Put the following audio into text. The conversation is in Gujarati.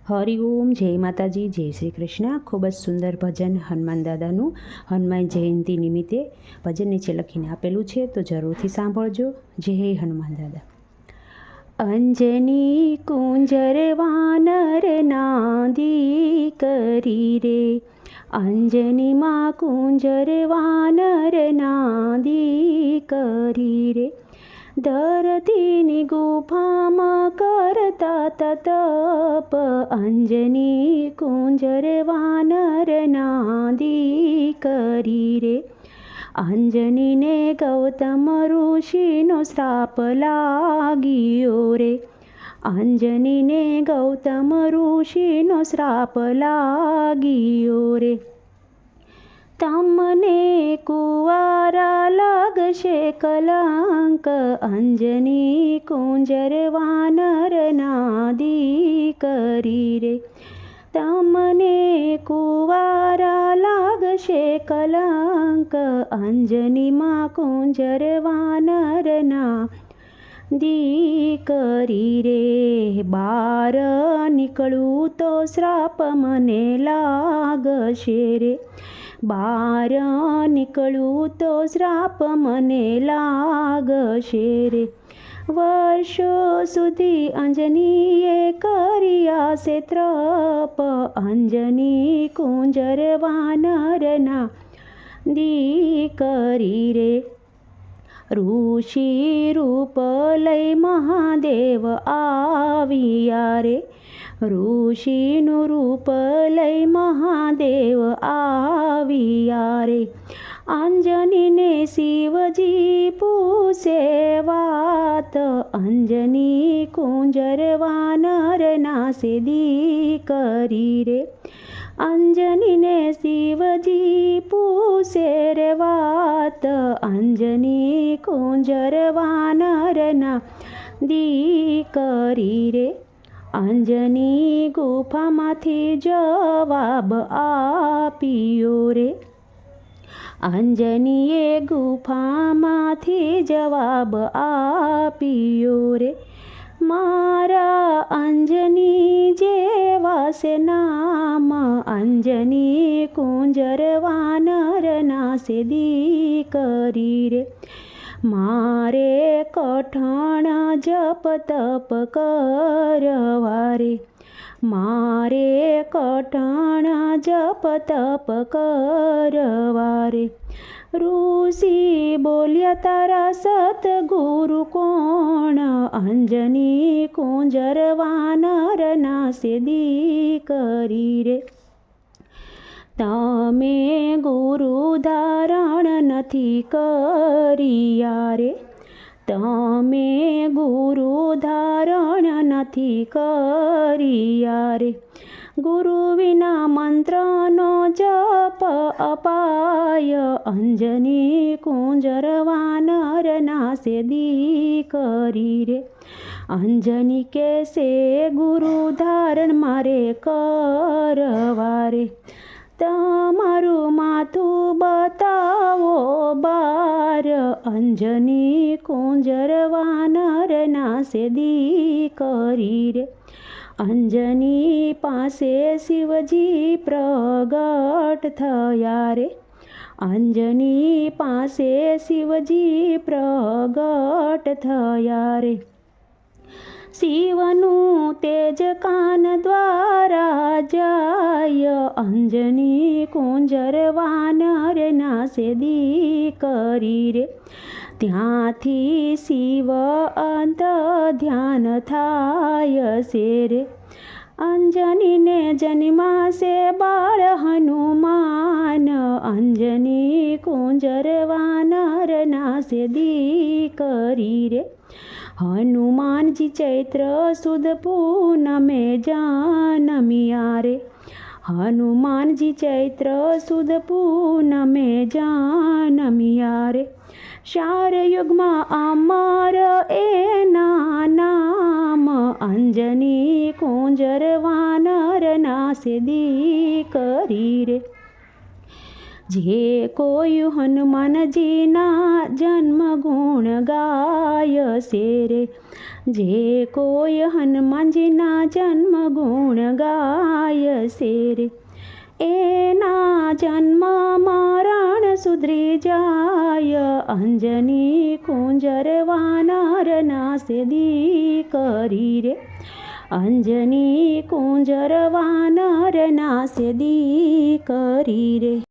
હરિઓમ, જય માતાજી, જય શ્રી કૃષ્ણ. ખૂબ જ સુંદર ભજન હનુમાન દાદાનું હનુમાન જયંતિ નિમિત્તે ભજન નીચે લખીને આપેલું છે, તો જરૂરથી સાંભળજો. જય હનુમાન દાદા. અંજની કુંજર વાનર નાદી કરી રે, અંજનીમાં કુંજર વાનર નાદી કરી રે, ધરતીની ગુફામાં કરતા તપ, અંજની કુંજર વાનર નાદી કરી રે, અંજનીને ગૌતમ ઋષિનો શ્રાપ લાગ્યો રે, અંજનીને ગૌતમ ઋષિનો શ્રાપ લાગ્યો રે, તમને કુંવારા લાગશે કલંક, અંજની કુંજર વાનર નાદી કરી રે, તમને કુંવારા લાગશે કલંક, અંજનીમાં કુંજર વાનર નાદી કરી રે, બાર નીકળું તો શ્રાપ મને લાગશે રે, બાર નીકળું તો શ્રાપ મને લાગશે રે, વર્ષો સુધી અંજનીએ કર્યા છે ત્રપ, અંજની કુંજર વાનર નાદી કરી રે, ઋષિ રૂપ લઈ મહાદેવ આવ્યા રે, ઋષિનું રૂપ લઈ મહાદેવ આવ્યા રે, અંજનીને શિવજી પૂછે વાત, અંજની કુંજર વાનર નાદી કરી રે, અંજનીને શિવજી પૂછે રે વાત, અંજની કુંજર વાનર નાદી કરી રે, અંજની ગુફામાંથી જવાબ આપ્યો રે, અંજનીએ ગુફામાંથી જવાબ આપ્યો રે, મારા અંજની જેવા છે નામ, અંજની કુંજર વાનર નાદી કરી રે, મારે કઠણ જપ તપ કરવા રે, મારે કઠણ જપ તપ કરવા રે, ઋષિ બોલ્યા તારા સતગુરુ કોણ, અંજની કુંજર વાનર નાદી કરી રે, તમે ગુરુ ધારણ નથી કર્યા રે, તમે ગુરુ ધારણ નથી કર્યા રે, ગુરુ વિના મંત્રનો જપ અપાય, અંજની કુંજર વાનર નાદી કરી રે, અંજની કેસે ગુરુ ધારણ મારે કરવા રે, તમારું માથું બતાવો બાર, અંજની કુંજર વાનર નાદી કરી રે, અંજની પાસે શિવજી પ્રગટ થયા રે, અંજની પાસે શિવજી પ્રગટ થયા રે, શિવનું તેજ કાન દ્વારા જાય, અંજની કુંજર વાનર નાદી કરી રે, ત્યાંથી શિવ અંત ધ્યાન થાય છે રે, અંજનીને જન્માશે બાળ હનુમાન, અંજની કુંજર વાનર નાદી કરી રે, હનુમાનજી ચૈત્ર સુદ પૂનમે જન્મ્યા રે, હનુમાનજી ચૈત્ર સુદ પૂનમે જન્મ્યા રે, શાર યુગમાં અમર એના નામ, અંજની કુંજર વાનર નાદી કરી રે, જે કોઈ હનુમાનજીના જન્મ ગુણ ગાય છે રે, જે કોઈ હનુમાનજીના જન્મ ગુણ ગાય છે રે, એના જન્મ મરણ સુધરી જાય. અંજની કુંજર વાનર નાસે દીકરી રે, અંજની કુંજર વાનર નાસે દીકરી રે.